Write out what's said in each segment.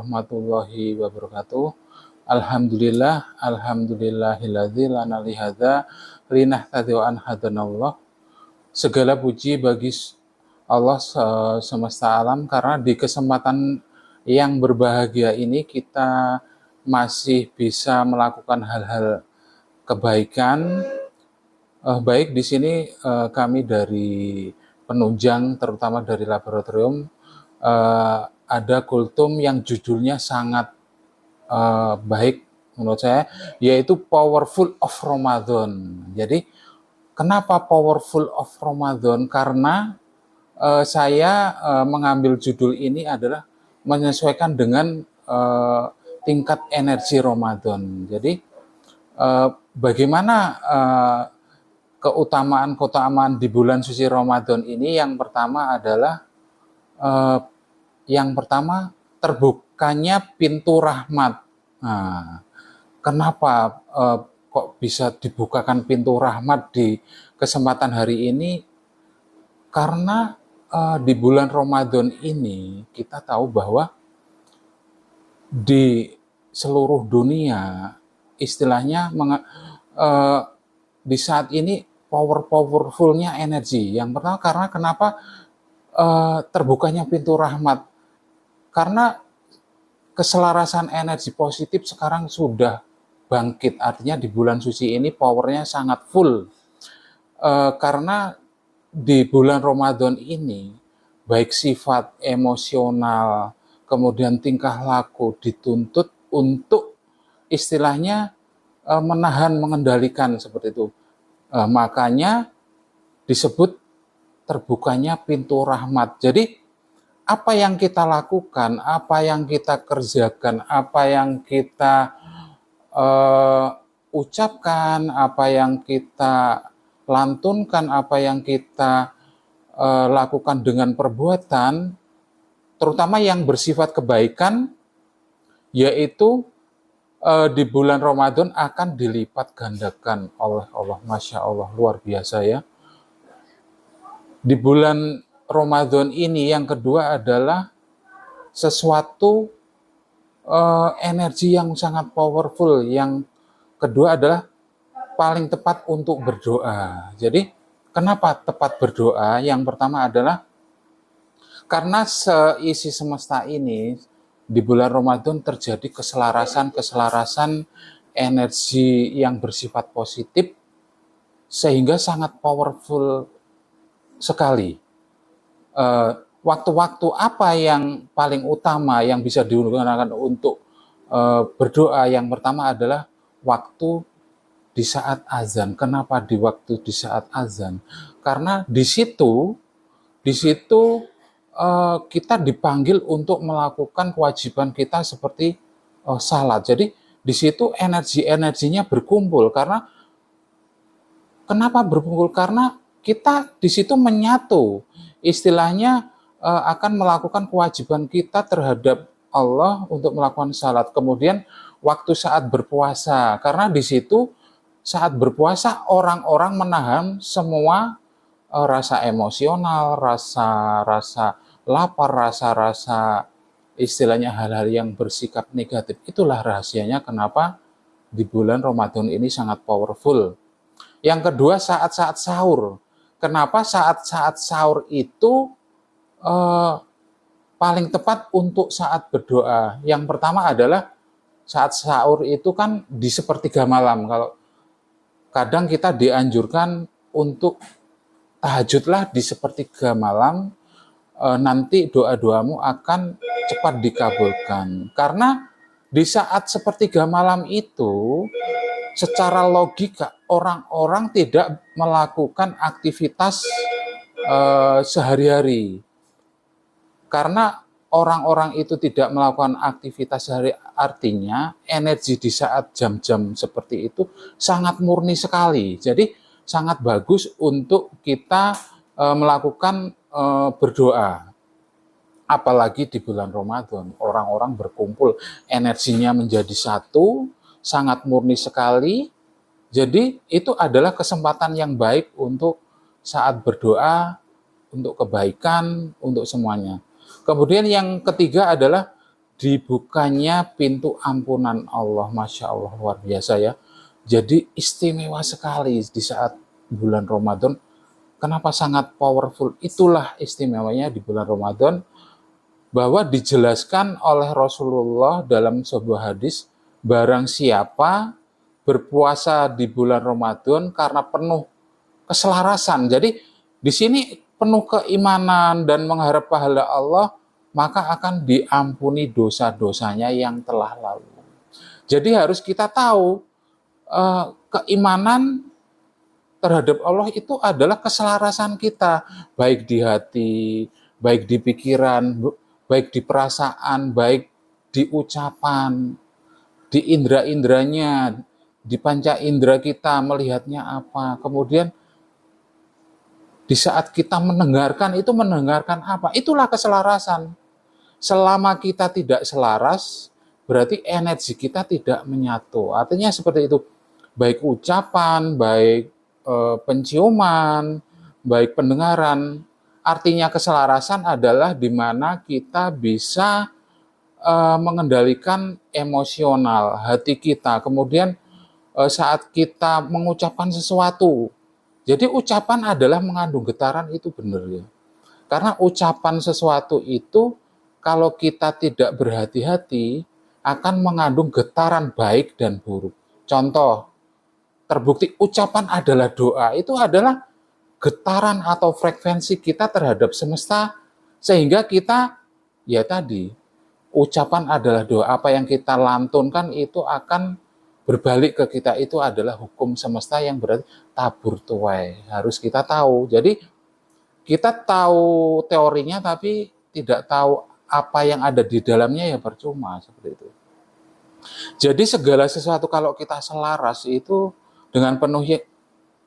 warahmatullahi wabarakatuh. Alhamdulillahilladzi lana lihadza linahtadi wa an hadanallah. Segala puji bagi Allah semesta alam, karena di kesempatan yang berbahagia ini kita masih bisa melakukan hal-hal kebaikan. Baik di sini kami dari penunjang, terutama dari laboratorium, ada kultum yang judulnya sangat baik menurut saya, yaitu Powerful of Ramadan. Jadi kenapa Powerful of Ramadan? Karena saya mengambil judul ini adalah menyesuaikan dengan tingkat energi Ramadan. Jadi bagaimana keutamaan di bulan suci Ramadan ini? Yang pertama adalah terbukanya pintu rahmat. Nah, kenapa kok bisa dibukakan pintu rahmat di kesempatan hari ini? Karena di bulan Ramadan ini kita tahu bahwa di seluruh dunia istilahnya di saat ini powerfulnya energi. Yang pertama, karena kenapa terbukanya pintu rahmat? Karena keselarasan energi positif sekarang sudah bangkit, artinya di bulan suci ini powernya sangat full. Karena di bulan Ramadan ini baik sifat emosional, kemudian tingkah laku dituntut untuk istilahnya menahan, mengendalikan seperti itu. Makanya disebut terbukanya pintu rahmat. Jadi apa yang kita lakukan, apa yang kita kerjakan, apa yang kita ucapkan, apa yang kita lantunkan, apa yang kita lakukan dengan perbuatan, terutama yang bersifat kebaikan, yaitu di bulan Ramadan akan dilipat gandakan oleh Allah. Masya Allah, luar biasa ya. Di bulan Ramadan ini yang kedua adalah sesuatu energi yang sangat powerful. Yang kedua adalah paling tepat untuk berdoa. Jadi kenapa tepat berdoa? Yang pertama adalah karena seisi semesta ini di bulan Ramadan terjadi keselarasan energi yang bersifat positif, sehingga sangat powerful sekali. Waktu-waktu apa yang paling utama yang bisa digunakan untuk berdoa? Yang pertama adalah waktu di saat azan. Kenapa di waktu di saat azan? Karena di situ kita dipanggil untuk melakukan kewajiban kita seperti salat. Jadi di situ energinya berkumpul. Karena kenapa berkumpul? Karena kita di situ menyatu, istilahnya akan melakukan kewajiban kita terhadap Allah untuk melakukan salat. Kemudian waktu saat berpuasa, karena di situ saat berpuasa orang-orang menahan semua rasa emosional, rasa lapar, rasa istilahnya hal-hal yang bersikap negatif. Itulah rahasianya kenapa di bulan Ramadan ini sangat powerful. Yang kedua, saat-saat sahur. Kenapa saat-saat sahur itu paling tepat untuk saat berdoa? Yang pertama adalah saat sahur itu kan di sepertiga malam. Kalau kadang kita dianjurkan untuk tahajudlah di sepertiga malam, nanti doa-doamu akan cepat dikabulkan. Karena di saat sepertiga malam itu secara logika orang-orang tidak melakukan aktivitas sehari-hari. Karena orang-orang itu tidak melakukan aktivitas sehari, artinya energi di saat jam-jam seperti itu sangat murni sekali. Jadi sangat bagus untuk kita melakukan berdoa. Apalagi di bulan Ramadan, orang-orang berkumpul, energinya menjadi satu, sangat murni sekali. Jadi itu adalah kesempatan yang baik untuk saat berdoa, untuk kebaikan, untuk semuanya. Kemudian yang ketiga adalah dibukanya pintu ampunan Allah. Masya Allah, luar biasa ya. Jadi istimewa sekali di saat bulan Ramadan. Kenapa sangat powerful? Itulah istimewanya di bulan Ramadan, bahwa dijelaskan oleh Rasulullah dalam sebuah hadis, barang siapa berpuasa di bulan Ramadan karena penuh keselarasan. Jadi di sini penuh keimanan dan mengharap pahala Allah, maka akan diampuni dosa-dosanya yang telah lalu. Jadi harus kita tahu keimanan terhadap Allah itu adalah keselarasan kita, baik di hati, baik di pikiran, baik di perasaan, baik di ucapan, di indera-inderanya, di panca indera kita melihatnya apa. Kemudian di saat kita mendengarkan itu mendengarkan apa? Itulah keselarasan. Selama kita tidak selaras, berarti energi kita tidak menyatu. Artinya seperti itu. Baik ucapan, baik penciuman, baik pendengaran. Artinya keselarasan adalah di mana kita bisa mengendalikan emosional hati kita. Kemudian saat kita mengucapkan sesuatu, jadi ucapan adalah mengandung getaran, itu benar ya. Karena ucapan sesuatu itu kalau kita tidak berhati-hati akan mengandung getaran baik dan buruk. Contoh, terbukti ucapan adalah doa, itu adalah getaran atau frekuensi kita terhadap semesta, sehingga kita, ya tadi, ucapan adalah doa, apa yang kita lantunkan itu akan berbalik ke kita, itu adalah hukum semesta yang berarti tabur tuai, harus kita tahu. Jadi kita tahu teorinya tapi tidak tahu apa yang ada di dalamnya, ya percuma, seperti itu. Jadi segala sesuatu kalau kita selaras itu dengan penuh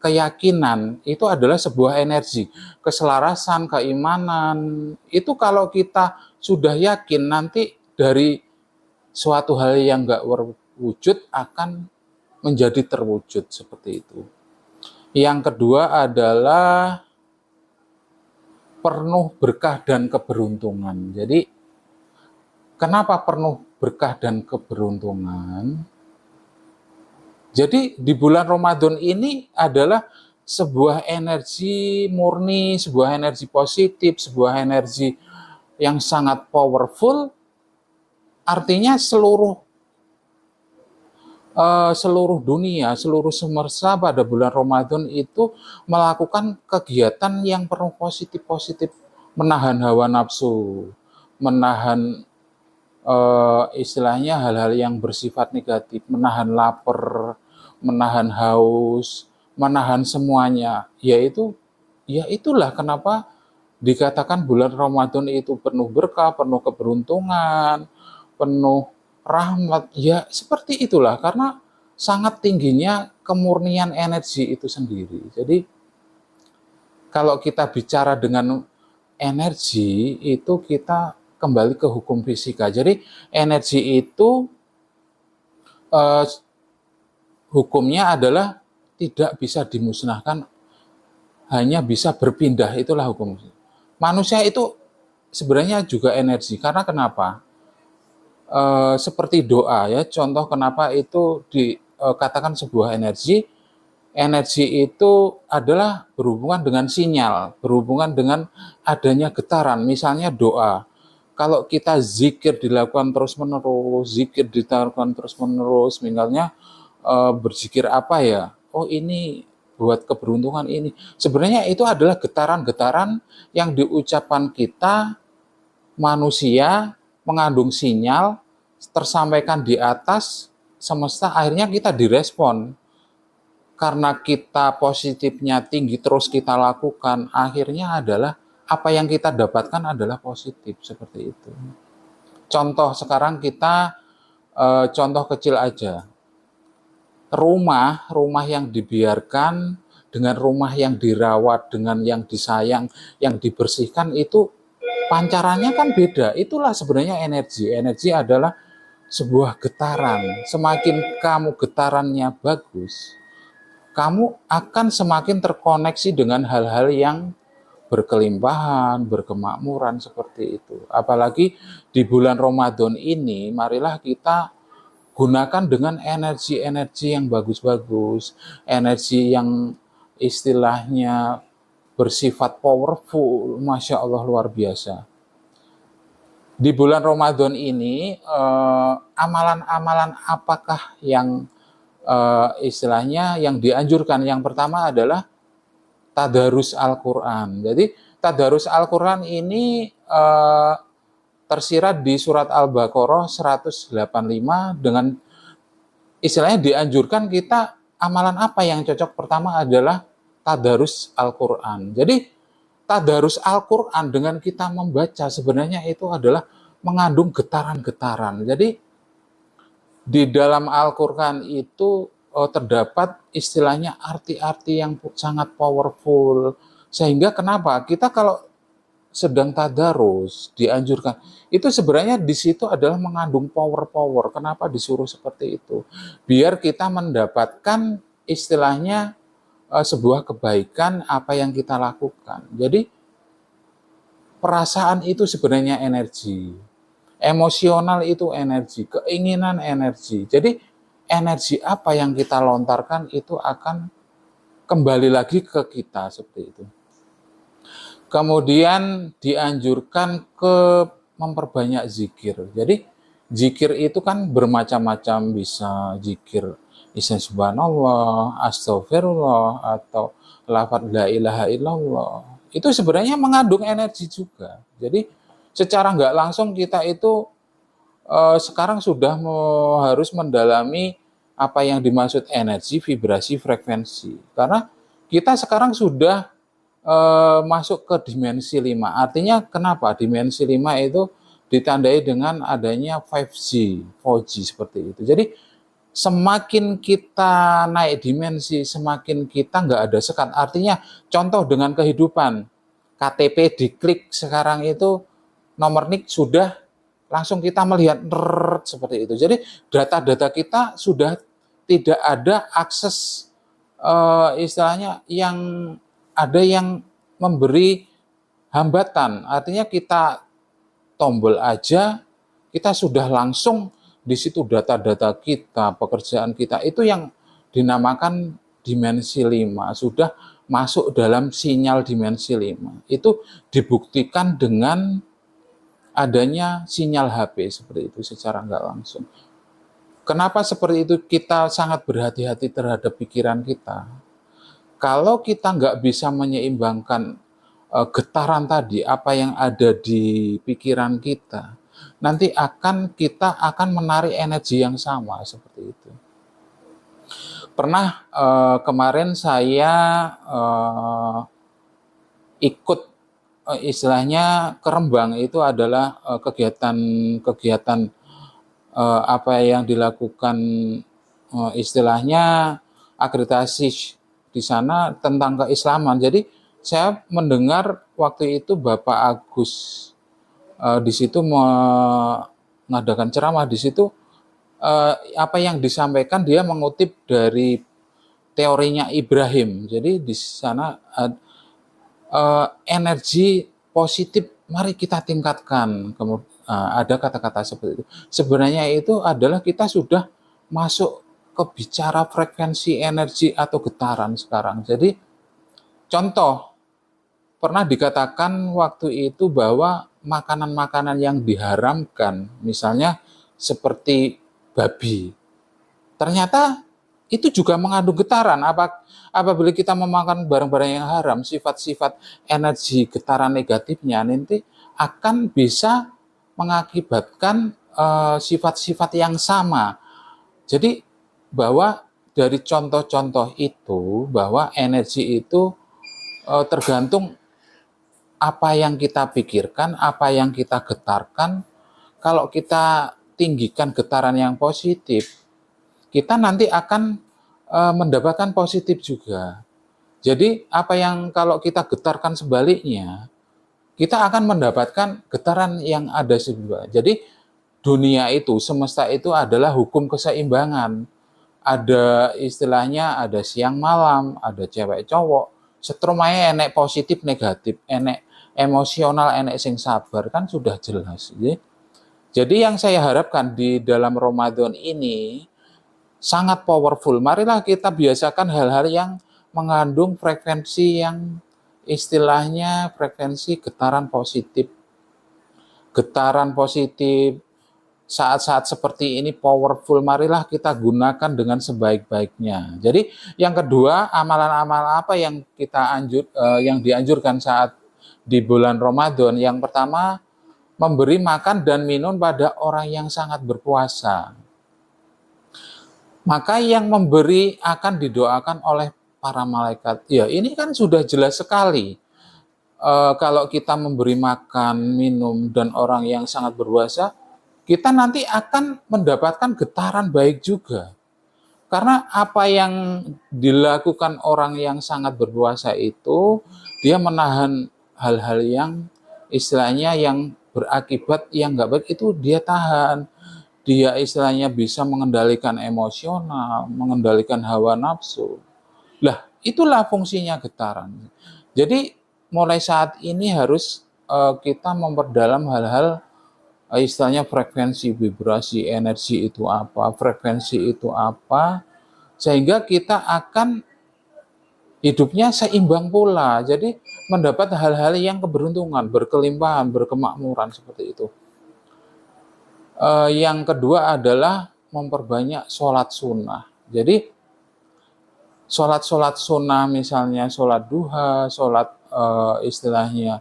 keyakinan, itu adalah sebuah energi. Keselarasan, keimanan, itu kalau kita sudah yakin, nanti dari suatu hal yang nggak wujud akan menjadi terwujud, seperti itu. Yang kedua adalah penuh berkah dan keberuntungan. Jadi kenapa penuh berkah dan keberuntungan? Jadi di bulan Ramadan ini adalah sebuah energi murni, sebuah energi positif, sebuah energi yang sangat powerful. Artinya seluruh dunia, seluruh semesta pada bulan Ramadan itu melakukan kegiatan yang penuh positif-positif, menahan hawa nafsu, menahan istilahnya hal-hal yang bersifat negatif, menahan lapar, menahan haus, menahan semuanya. Yaitu, ya itulah kenapa dikatakan bulan Ramadan itu penuh berkah, penuh keberuntungan, penuh rahmat. Ya seperti itulah, karena sangat tingginya kemurnian energi itu sendiri. Jadi kalau kita bicara dengan energi itu kita kembali ke hukum fisika. Jadi energi itu hukumnya adalah tidak bisa dimusnahkan, hanya bisa berpindah, itulah hukum. Manusia itu sebenarnya juga energi, karena kenapa? Seperti doa ya, contoh kenapa itu dikatakan sebuah energi. Energi itu adalah berhubungan dengan sinyal, berhubungan dengan adanya getaran, misalnya doa. Kalau kita zikir dilakukan terus-menerus, zikir dilakukan terus-menerus, misalnya berzikir apa ya? Oh ini buat keberuntungan ini. Sebenarnya itu adalah getaran-getaran yang diucapkan kita manusia, mengandung sinyal, tersampaikan di atas semesta, akhirnya kita direspon. Karena kita positifnya tinggi terus kita lakukan, akhirnya adalah apa yang kita dapatkan adalah positif, seperti itu. Contoh sekarang kita contoh kecil aja. Rumah yang dibiarkan dengan rumah yang dirawat, dengan yang disayang, yang dibersihkan, itu pancarannya kan beda. Itulah sebenarnya energi. Energi adalah sebuah getaran. Semakin kamu getarannya bagus, kamu akan semakin terkoneksi dengan hal-hal yang berkelimpahan, berkemakmuran seperti itu. Apalagi di bulan Ramadan ini, marilah kita gunakan dengan energi-energi yang bagus-bagus, energi yang istilahnya bersifat powerful, Masya Allah luar biasa. Di bulan Ramadan ini, amalan-amalan apakah yang istilahnya yang dianjurkan? Yang pertama adalah tadarus Al-Quran. Jadi tadarus Al-Quran ini tersirat di surat Al-Baqarah 185 dengan istilahnya dianjurkan kita amalan apa yang cocok. Pertama adalah tadarus Al-Quran. Jadi tadarus Al-Quran dengan kita membaca sebenarnya itu adalah mengandung getaran-getaran. Jadi di dalam Al-Quran itu terdapat istilahnya arti-arti yang sangat powerful. Sehingga kenapa? Kita kalau sedang tadarus dianjurkan itu sebenarnya di situ adalah mengandung power. Kenapa disuruh seperti itu? Biar kita mendapatkan istilahnya sebuah kebaikan apa yang kita lakukan. Jadi perasaan itu sebenarnya energi, emosional itu energi, keinginan energi. Jadi energi apa yang kita lontarkan itu akan kembali lagi ke kita seperti itu. Kemudian dianjurkan ke memperbanyak zikir. Jadi zikir itu kan bermacam-macam, bisa zikir istighfar subhanallah, astagfirullah, atau lafaz la ilaha illallah. Itu sebenarnya mengandung energi juga. Jadi secara nggak langsung kita itu sekarang sudah harus mendalami apa yang dimaksud energi, vibrasi, frekuensi. Karena kita sekarang sudah masuk ke dimensi 5. Artinya kenapa? Dimensi 5 itu ditandai dengan adanya 5G, 4G seperti itu. Jadi semakin kita naik dimensi, semakin kita nggak ada sekat. Artinya contoh dengan kehidupan, KTP diklik sekarang itu nomor NIK sudah langsung kita melihat seperti itu. Jadi data-data kita sudah tidak ada akses istilahnya yang ada yang memberi hambatan. Artinya kita tombol aja, kita sudah langsung di situ data-data kita, pekerjaan kita. Itu yang dinamakan dimensi 5. Sudah masuk dalam sinyal dimensi 5. Itu dibuktikan dengan adanya sinyal HP seperti itu secara nggak langsung. Kenapa seperti itu? Kita sangat berhati-hati terhadap pikiran kita. Kalau kita nggak bisa menyeimbangkan getaran tadi, apa yang ada di pikiran kita, nanti kita akan menarik energi yang sama seperti itu. Pernah kemarin saya ikut istilahnya ke Rembang, itu adalah kegiatan apa yang dilakukan istilahnya akreditasi di sana tentang keislaman. Jadi saya mendengar waktu itu Bapak Agus di situ mengadakan ceramah. Di situ apa yang disampaikan dia mengutip dari teorinya Ibrahim. Jadi di sana energi positif mari kita tingkatkan. Kemudian ada kata-kata seperti itu. Sebenarnya itu adalah kita sudah masuk ke bicara frekuensi energi atau getaran sekarang. Jadi contoh, pernah dikatakan waktu itu bahwa makanan-makanan yang diharamkan, misalnya seperti babi, ternyata itu juga mengandung getaran. Apabila kita memakan barang-barang yang haram, sifat-sifat energi getaran negatifnya nanti akan bisa mengakibatkan sifat-sifat yang sama. Jadi bahwa dari contoh-contoh itu, bahwa energi itu tergantung apa yang kita pikirkan, apa yang kita getarkan. Kalau kita tinggikan getaran yang positif, kita nanti akan mendapatkan positif juga. Jadi apa yang kalau kita getarkan sebaliknya, kita akan mendapatkan getaran yang ada sebelah. Jadi dunia itu, semesta itu adalah hukum keseimbangan. Ada istilahnya, ada siang malam, ada cewek cowok, Setrum ae enek positif negatif, enek emosional, enek sing sabar, kan sudah jelas. Jadi yang saya harapkan di dalam Ramadan ini sangat powerful. Marilah kita biasakan hal-hal yang mengandung frekuensi yang istilahnya frekuensi getaran positif. Getaran positif saat-saat seperti ini powerful, marilah kita gunakan dengan sebaik-baiknya. Jadi yang kedua, amalan-amalan apa yang yang dianjurkan saat di bulan Ramadan? Yang pertama, memberi makan dan minum pada orang yang sangat berpuasa. Maka yang memberi akan didoakan oleh para malaikat. Ya, ini kan sudah jelas sekali. Kalau kita memberi makan, minum, dan orang yang sangat berpuasa, kita nanti akan mendapatkan getaran baik juga. Karena apa yang dilakukan orang yang sangat berpuasa itu, dia menahan hal-hal yang istilahnya yang berakibat yang nggak baik itu dia tahan. Dia istilahnya bisa mengendalikan emosional, mengendalikan hawa nafsu. Lah, itulah fungsinya getaran. Jadi mulai saat ini harus kita memperdalam hal-hal istilahnya frekuensi vibrasi energi itu apa, frekuensi itu apa, sehingga kita akan hidupnya seimbang pula. Jadi mendapat hal-hal yang keberuntungan, berkelimpahan, berkemakmuran seperti itu. Yang kedua adalah memperbanyak sholat sunnah. Jadi sholat sunnah misalnya sholat duha, sholat istilahnya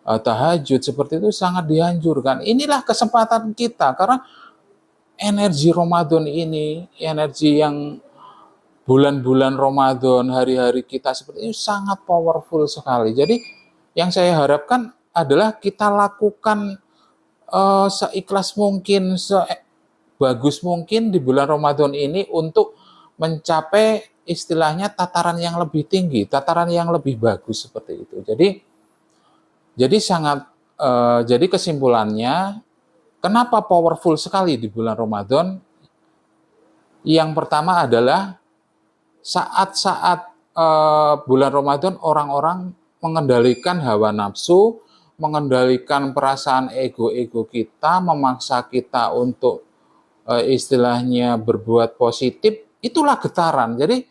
tahajud seperti itu sangat dianjurkan. Inilah kesempatan kita karena energi Ramadan ini, energi yang bulan-bulan Ramadan, hari-hari kita seperti ini sangat powerful sekali. Jadi yang saya harapkan adalah kita lakukan seikhlas mungkin, sebagus mungkin di bulan Ramadan ini untuk mencapai istilahnya tataran yang lebih tinggi, tataran yang lebih bagus seperti itu. Jadi kesimpulannya, kenapa powerful sekali di bulan Ramadan? Yang pertama adalah saat-saat bulan Ramadan orang-orang mengendalikan hawa nafsu, mengendalikan perasaan ego-ego kita, memaksa kita untuk istilahnya berbuat positif, itulah getaran. Jadi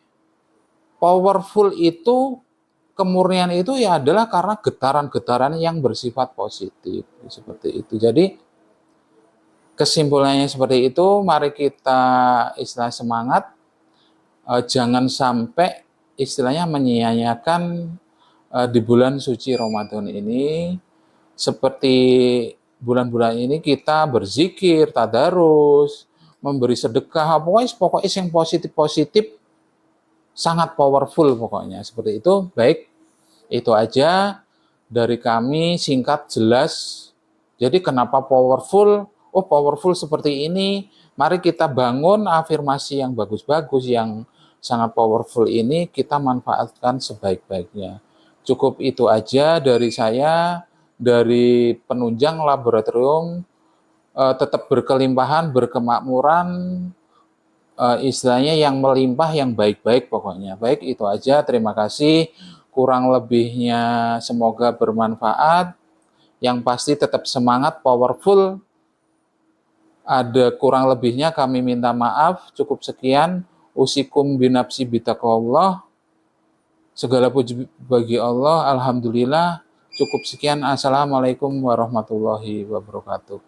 powerful itu, kemurnian itu ya adalah karena getaran-getaran yang bersifat positif seperti itu. Jadi kesimpulannya seperti itu, mari kita istilah semangat, jangan sampai istilahnya menyia-nyiakan di bulan suci Ramadan ini. Seperti bulan-bulan ini kita berzikir, tadarus, memberi sedekah, pokoknya yang positif-positif sangat powerful pokoknya seperti itu. Baik, itu aja dari kami, singkat jelas. Jadi kenapa powerful? Oh, powerful seperti ini. Mari kita bangun afirmasi yang bagus-bagus, yang sangat powerful ini kita manfaatkan sebaik-baiknya. Cukup itu aja dari saya, dari penunjang laboratorium. Tetap berkelimpahan, berkemakmuran, istilahnya yang melimpah, yang baik-baik pokoknya. Baik, itu aja. Terima kasih. Kurang lebihnya semoga bermanfaat. Yang pasti tetap semangat, powerful. Ada kurang lebihnya kami minta maaf. Cukup sekian. Usikum binafsi bitaqwallah. Segala puji bagi Allah. Alhamdulillah. Cukup sekian. Assalamualaikum warahmatullahi wabarakatuh.